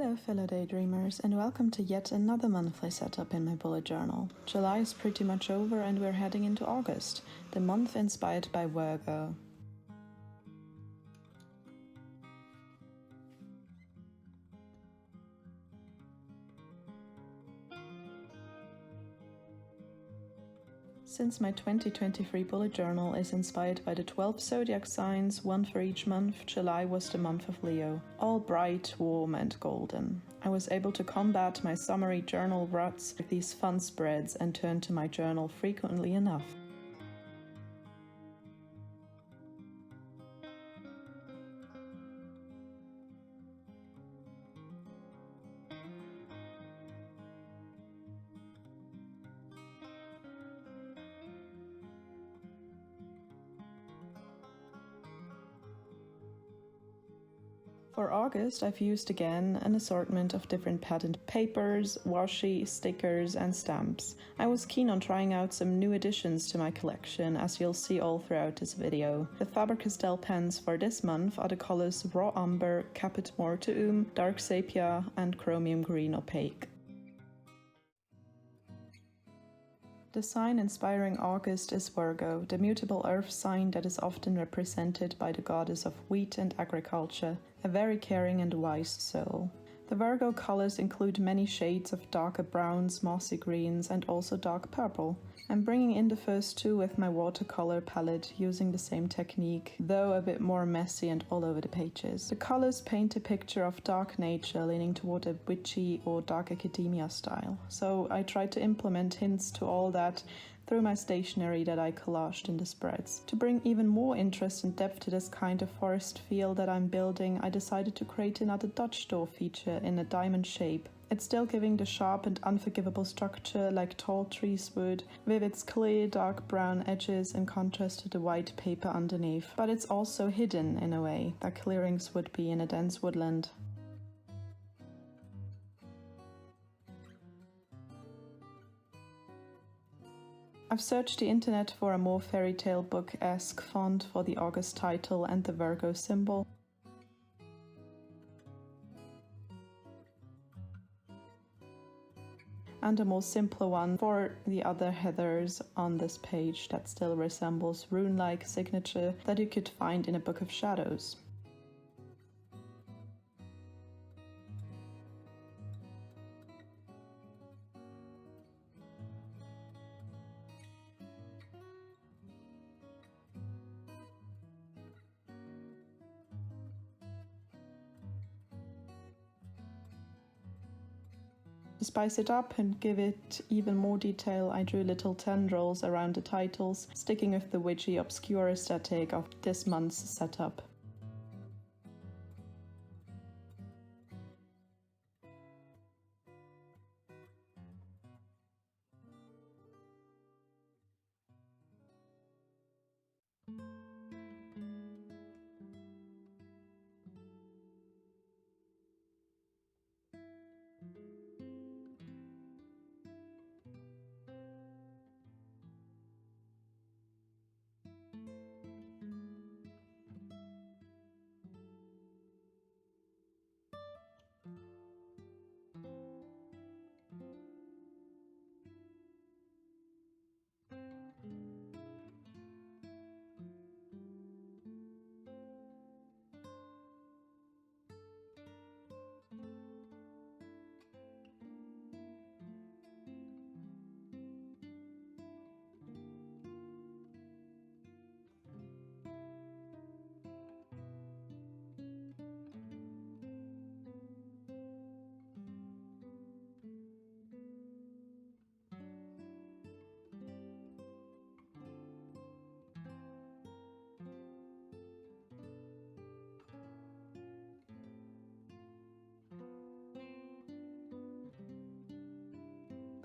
Hello fellow daydreamers, and welcome to yet another monthly setup in my bullet journal. July is pretty much over and we're heading into August, the month inspired by Virgo. Since my 2023 bullet journal is inspired by the 12 zodiac signs, one for each month, July was the month of Leo. All bright, warm and golden. I was able to combat my summary journal ruts with these fun spreads and turn to my journal frequently enough. For August, I've used again an assortment of different patterned papers, washi, stickers and stamps. I was keen on trying out some new additions to my collection, as you'll see all throughout this video. The Faber-Castell pens for this month are the colors Raw Umber, Caput Mortuum, Dark Sepia and Chromium Green Opaque. The sign inspiring August is Virgo, the mutable earth sign that is often represented by the goddess of wheat and agriculture, a very caring and wise soul. The Virgo colors include many shades of darker browns, mossy greens and also dark purple. I'm bringing in the first two with my watercolor palette, using the same technique, though a bit more messy and all over the pages. The colors paint a picture of dark nature leaning toward a witchy or dark academia style, so I tried to implement hints to all that through my stationery that I collaged in the spreads. To bring even more interest and depth to this kind of forest feel that I'm building, I decided to create another Dutch door feature in a diamond shape. It's still giving the sharp and unforgivable structure like tall trees would, with its clear dark brown edges in contrast to the white paper underneath. But it's also hidden in a way that clearings would be in a dense woodland. I've searched the internet for a more fairy tale book-esque font for the August title and the Virgo symbol. And a more simpler one for the other headers on this page that still resembles rune-like signature that you could find in a book of shadows. To spice it up and give it even more detail, I drew little tendrils around the titles, sticking with the witchy obscure aesthetic of this month's setup.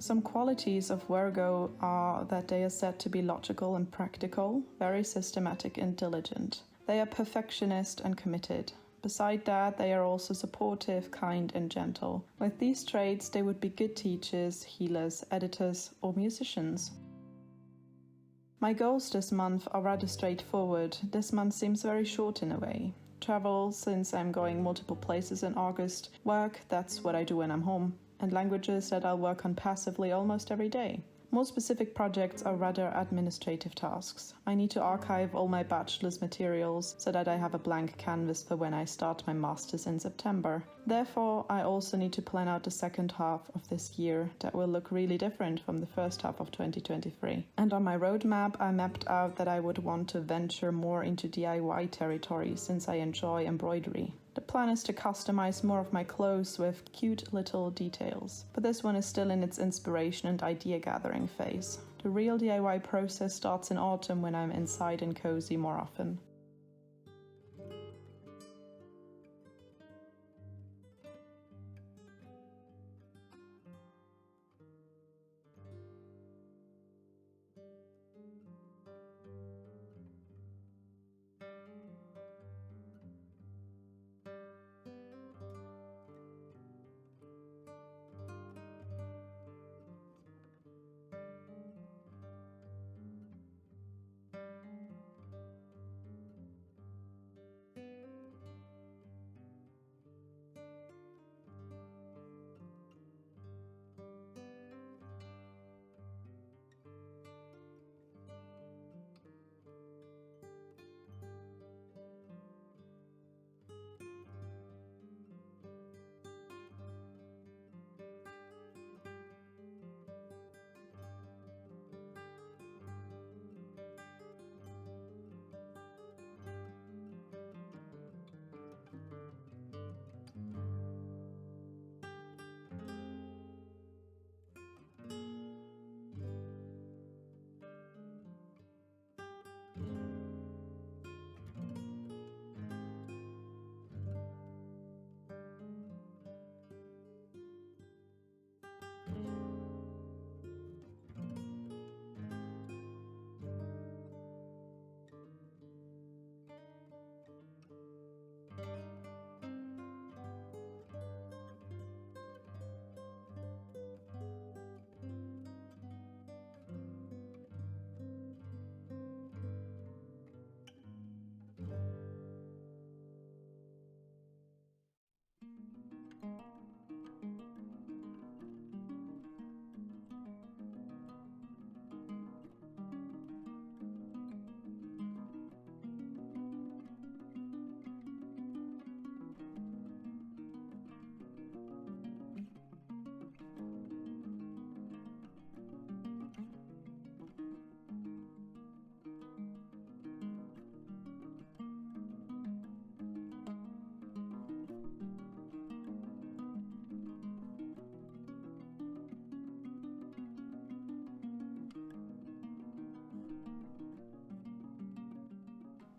Some qualities of Virgo are that they are said to be logical and practical, very systematic and diligent. They are perfectionist and committed. Beside that, they are also supportive, kind and gentle. With these traits, they would be good teachers, healers, editors or musicians. My goals this month are rather straightforward. This month seems very short in a way. Travel, since I'm going multiple places in August. Work, that's what I do when I'm home. And languages that I'll work on passively almost every day. More specific projects are rather administrative tasks. I need to archive all my bachelor's materials so that I have a blank canvas for when I start my master's in September. Therefore, I also need to plan out the second half of this year that will look really different from the first half of 2023. And on my roadmap, I mapped out that I would want to venture more into DIY territory since I enjoy embroidery. The plan is to customize more of my clothes with cute little details, but this one is still in its inspiration and idea gathering phase. The real DIY process starts in autumn when I'm inside and cozy more often.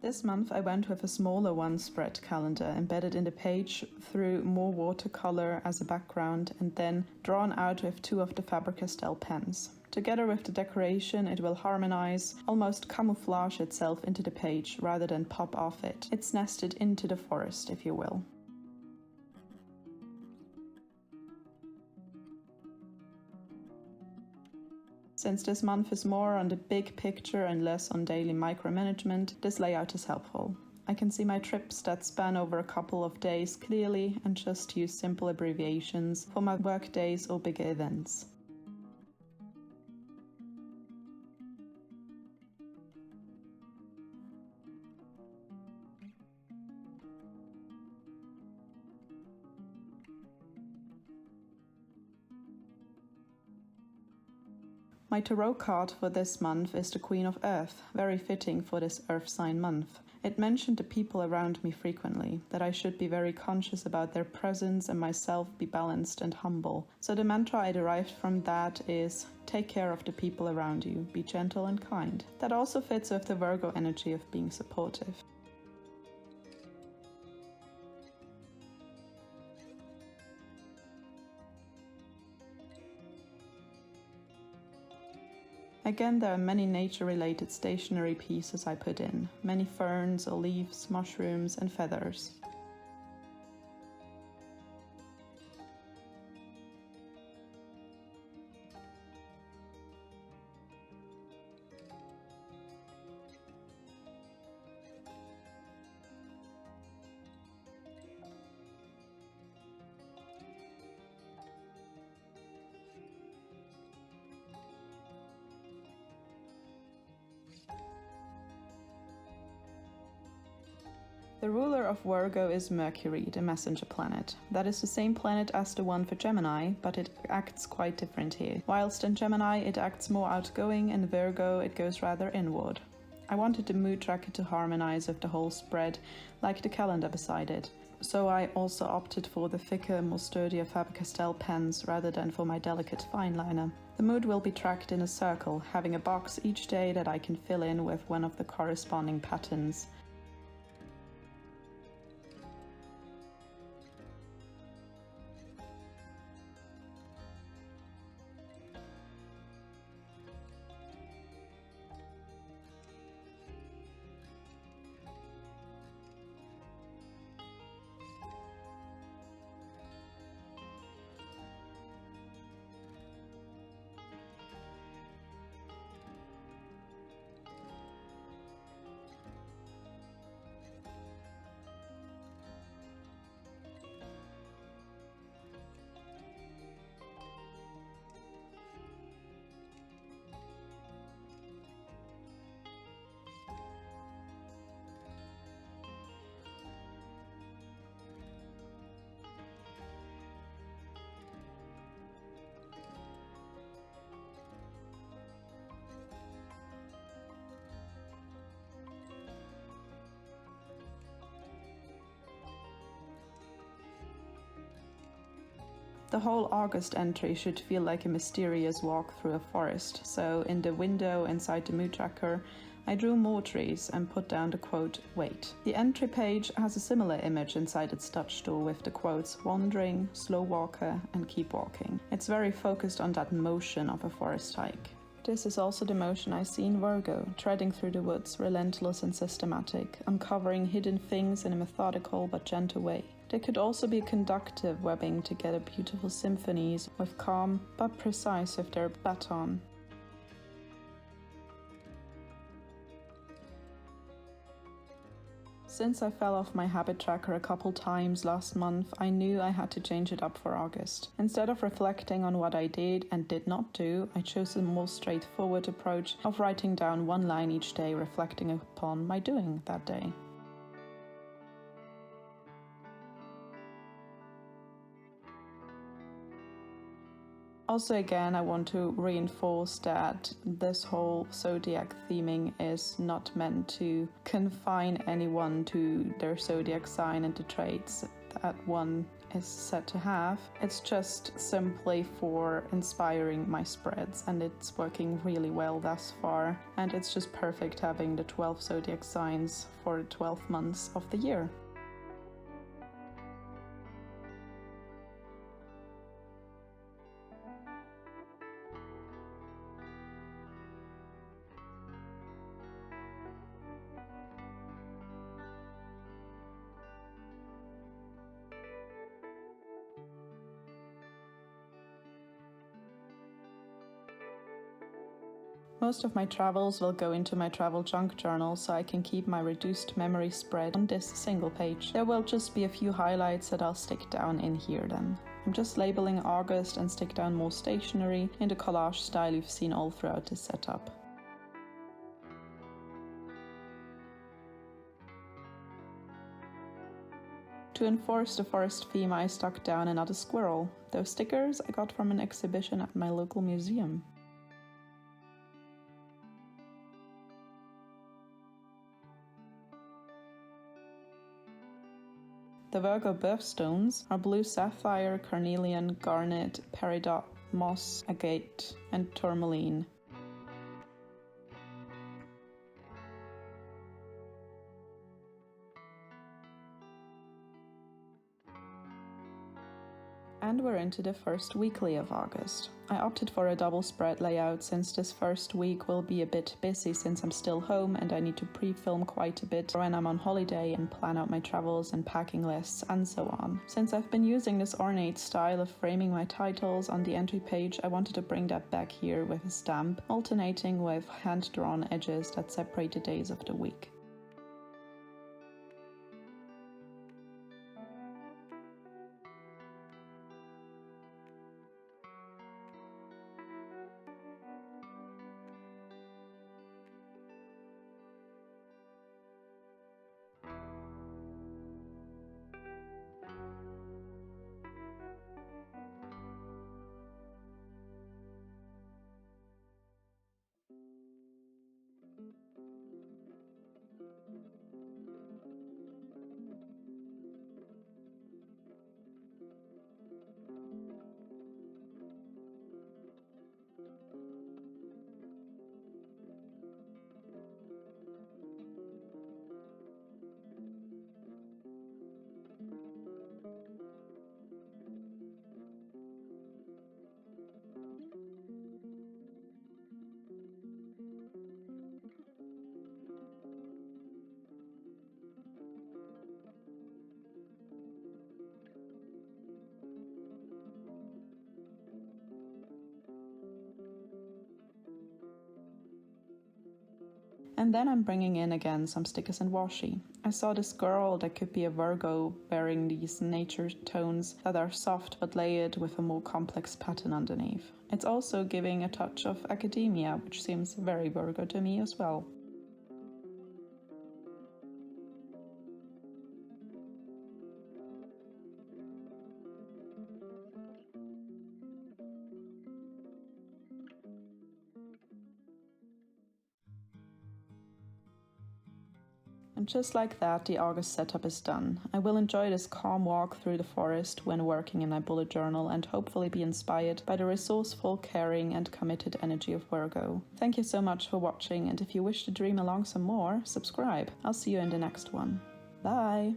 This month I went with a smaller one-spread calendar embedded in the page through more watercolor as a background and then drawn out with two of the Faber-Castell pens. Together with the decoration, it will harmonize, almost camouflage itself into the page rather than pop off it. It's nested into the forest, if you will. Since this month is more on the big picture and less on daily micromanagement, this layout is helpful. I can see my trips that span over a couple of days clearly and just use simple abbreviations for my work days or bigger events. My tarot card for this month is the Queen of Earth, very fitting for this Earth sign month. It mentioned the people around me frequently, that I should be very conscious about their presence and myself be balanced and humble. So the mantra I derived from that is, take care of the people around you, be gentle and kind. That also fits with the Virgo energy of being supportive. Again, there are many nature-related stationery pieces I put in, many ferns or leaves, mushrooms and feathers. The ruler of Virgo is Mercury, the messenger planet. That is the same planet as the one for Gemini, but it acts quite different here. Whilst in Gemini it acts more outgoing, in Virgo it goes rather inward. I wanted the mood tracker to harmonize with the whole spread, like the calendar beside it. So I also opted for the thicker, more sturdier Faber-Castell pens rather than for my delicate fine liner. The mood will be tracked in a circle, having a box each day that I can fill in with one of the corresponding patterns. The whole August entry should feel like a mysterious walk through a forest, so in the window inside the mood tracker, I drew more trees and put down the quote, "Wait." The entry page has a similar image inside its Dutch door with the quotes, "Wandering, slow walker," and "keep walking." It's very focused on that motion of a forest hike. This is also the motion I see in Virgo, treading through the woods, relentless and systematic, uncovering hidden things in a methodical but gentle way. They could also be conductive, webbing together beautiful symphonies with calm but precise with their baton. Since I fell off my habit tracker a couple times last month, I knew I had to change it up for August. Instead of reflecting on what I did and did not do, I chose a more straightforward approach of writing down one line each day reflecting upon my doing that day. Also, again, I want to reinforce that this whole zodiac theming is not meant to confine anyone to their zodiac sign and the traits that one is said to have. It's just simply for inspiring my spreads, and it's working really well thus far. And it's just perfect having the 12 zodiac signs for 12 months of the year. Most of my travels will go into my travel junk journal, so I can keep my reduced memory spread on this single page. There will just be a few highlights that I'll stick down in here then. I'm just labeling August and stick down more stationery in the collage style you've seen all throughout this setup. To enforce the forest theme, I stuck down another squirrel. Those stickers I got from an exhibition at my local museum. The Virgo birthstones are blue sapphire, carnelian, garnet, peridot, moss, agate, and tourmaline. And we're into the first weekly of August. I opted for a double spread layout since this first week will be a bit busy since I'm still home and I need to pre-film quite a bit when I'm on holiday and plan out my travels and packing lists and so on. Since I've been using this ornate style of framing my titles on the entry page, I wanted to bring that back here with a stamp, alternating with hand-drawn edges that separate the days of the week. And then I'm bringing in again some stickers and washi. I saw this girl that could be a Virgo wearing these nature tones that are soft but layered with a more complex pattern underneath. It's also giving a touch of academia, which seems very Virgo to me as well. And just like that, the August setup is done. I will enjoy this calm walk through the forest when working in my bullet journal and hopefully be inspired by the resourceful, caring and committed energy of Virgo. Thank you so much for watching, and if you wish to dream along some more, subscribe. I'll see you in the next one. Bye!